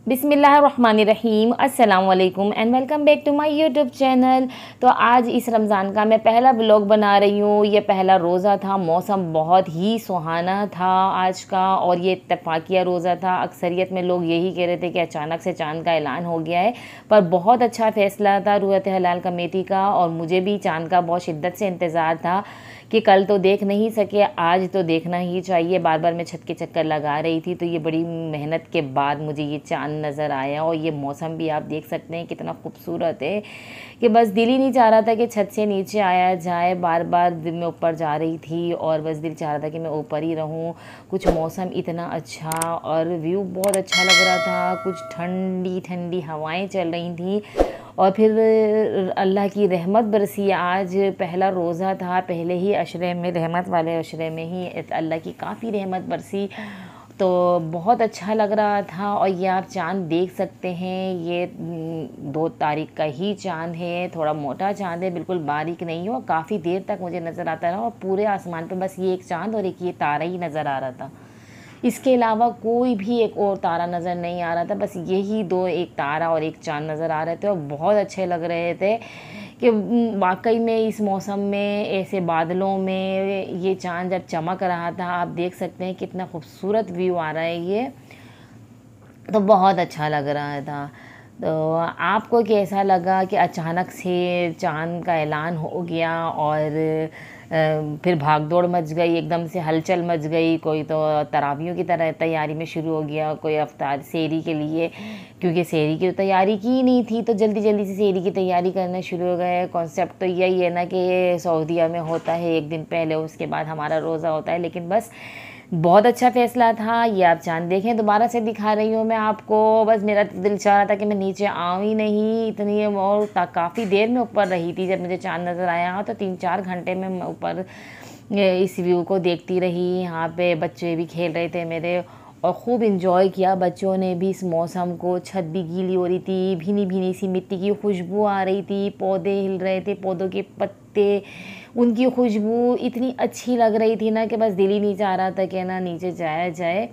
बिस्मिल्लाहिर्रहमानिर्रहीम, अस्सलाम वालेकुम and welcome back to my YouTube channel. तो आज इस रमज़ान का मैं पहला व्लॉग बना रही हूँ। ये पहला रोज़ा था, मौसम बहुत ही सुहाना था आज का, और ये इत्तफाकिया रोज़ा था। अक्सरियत में लोग यही कह रहे थे कि अचानक से चाँद का ऐलान हो गया है, पर बहुत अच्छा फ़ैसला था रुयत हलाल कमेटी का, और मुझे भी चाँद का बहुत शिद्दत से इंतज़ार था कि कल तो देख नहीं सके, आज तो देखना ही चाहिए। बार बार मैं छत के चक्कर लगा रही थी, तो ये बड़ी मेहनत के बाद मुझे ये चाँद नज़र आया। और ये मौसम भी आप देख सकते हैं कितना खूबसूरत है कि बस दिल ही नहीं चाह रहा था कि छत से नीचे आया जाए। बार बार दिल में ऊपर जा रही थी और बस दिल चाह रहा था कि मैं ऊपर ही रहूं। कुछ मौसम इतना अच्छा और व्यू बहुत अच्छा लग रहा था, कुछ ठंडी ठंडी हवाएं चल रही थी, और फिर अल्लाह की रहमत बरसी। आज पहला रोज़ा था, पहले ही अशरे में, रहमत वाले अशरे में ही अल्लाह की काफ़ी रहमत बरसी, तो बहुत अच्छा लग रहा था। और ये आप चाँद देख सकते हैं, ये 2 तारीख का ही चाँद है। थोड़ा मोटा चाँद है, बिल्कुल बारीक नहीं हो, काफ़ी देर तक मुझे नज़र आता रहा, और पूरे आसमान पे बस ये एक चाँद और एक ये तारा ही नज़र आ रहा था। इसके अलावा कोई भी एक और तारा नज़र नहीं आ रहा था, बस यही 2, एक तारा और एक चाँद नज़र आ रहे थे, और बहुत अच्छे लग रहे थे कि वाकई में इस मौसम में, ऐसे बादलों में ये चाँद जब चमक रहा था, आप देख सकते हैं कितना खूबसूरत व्यू आ रहा है ये, तो बहुत अच्छा लग रहा था। तो आपको कैसा लगा कि अचानक से चाँद का ऐलान हो गया, और फिर भागदौड़ मच गई, एकदम से हलचल मच गई। कोई तो तरावियों की तरह तैयारी में शुरू हो गया, कोई अफ्तार सेहरी के लिए, क्योंकि सेहरी की तो तैयारी की नहीं थी, तो जल्दी जल्दी से सेहरी की तैयारी करना शुरू हो गए। कॉन्सेप्ट तो यही है ना कि सऊदीया में होता है एक दिन पहले, उसके बाद हमारा रोज़ा होता है, लेकिन बस बहुत अच्छा फ़ैसला था। ये आप चाँद देखें, दोबारा से दिखा रही हूँ मैं आपको। बस मेरा दिल चाह रहा था कि मैं नीचे आऊँ ही नहीं, इतनी, और काफ़ी देर में ऊपर रही थी। जब मुझे चाँद नज़र आया तो 3-4 घंटे में मैं ऊपर इस व्यू को देखती रही। यहाँ पे बच्चे भी खेल रहे थे मेरे, और ख़ूब इंजॉय किया बच्चों ने भी इस मौसम को। छत भी गीली हो रही थी, भीनी भीनी सी मिट्टी की खुशबू आ रही थी, पौधे हिल रहे थे, पौधों के पत्ते, उनकी खुशबू इतनी अच्छी लग रही थी ना कि बस दिल ही नहीं चाह रहा था कि ना नीचे जाया जाए।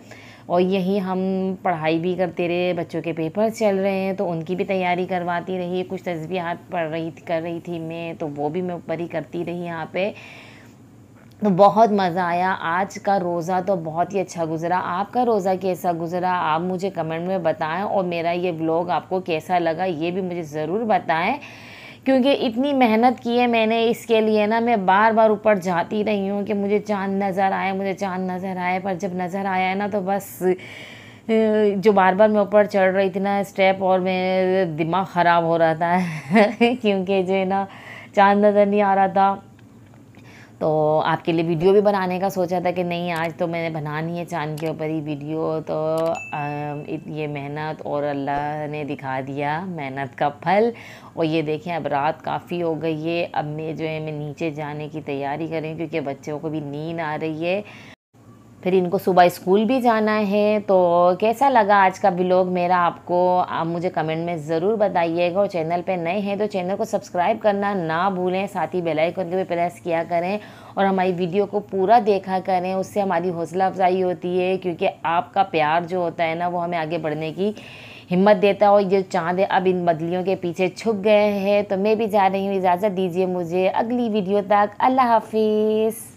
और यहीं हम पढ़ाई भी करते रहे, बच्चों के पेपर चल रहे हैं तो उनकी भी तैयारी करवाती रही। कुछ तस्बीहात कर रही थी मैं, तो वो भी मैं ऊपर ही करती रही यहाँ पे। तो बहुत मज़ा आया। आज का रोज़ा तो बहुत ही अच्छा गुज़रा। आपका रोज़ा कैसा गुज़रा, आप मुझे कमेंट में बताएं, और मेरा ये व्लॉग आपको कैसा लगा ये भी मुझे ज़रूर बताएं, क्योंकि इतनी मेहनत की है मैंने इसके लिए ना। मैं बार बार ऊपर जाती रही हूँ कि मुझे चाँद नज़र आए, मुझे चाँद नज़र आए, पर जब नज़र आया ना तो बस जो बार बार मैं ऊपर चढ़ रही थी ना स्टेप, और मैं दिमाग ख़राब हो रहा था क्योंकि जो है ना चाँद नज़र नहीं आ रहा था। तो आपके लिए वीडियो भी बनाने का सोचा था कि नहीं, आज तो मैंने बनानी है चाँद के ऊपर ही वीडियो। तो ये मेहनत, और अल्लाह ने दिखा दिया मेहनत का फल। और ये देखें, अब रात काफ़ी हो गई है, अब मैं जो है मैं नीचे जाने की तैयारी कर रही हूँ, क्योंकि बच्चों को भी नींद आ रही है, फिर इनको सुबह स्कूल भी जाना है। तो कैसा लगा आज का व्लॉग मेरा आपको, आप मुझे कमेंट में ज़रूर बताइएगा। और चैनल पे नए हैं तो चैनल को सब्सक्राइब करना ना भूलें, साथ ही बेल आइकन को भी प्रेस किया करें, और हमारी वीडियो को पूरा देखा करें। उससे हमारी हौसला अफजाई होती है, क्योंकि आपका प्यार जो होता है ना वो हमें आगे बढ़ने की हिम्मत देता है। और ये चाँद अब इन बदलियों के पीछे छुप गए हैं, तो मैं भी जा रही हूँ। इजाज़त दीजिए मुझे, अगली वीडियो तक। अल्लाह हाफिज़।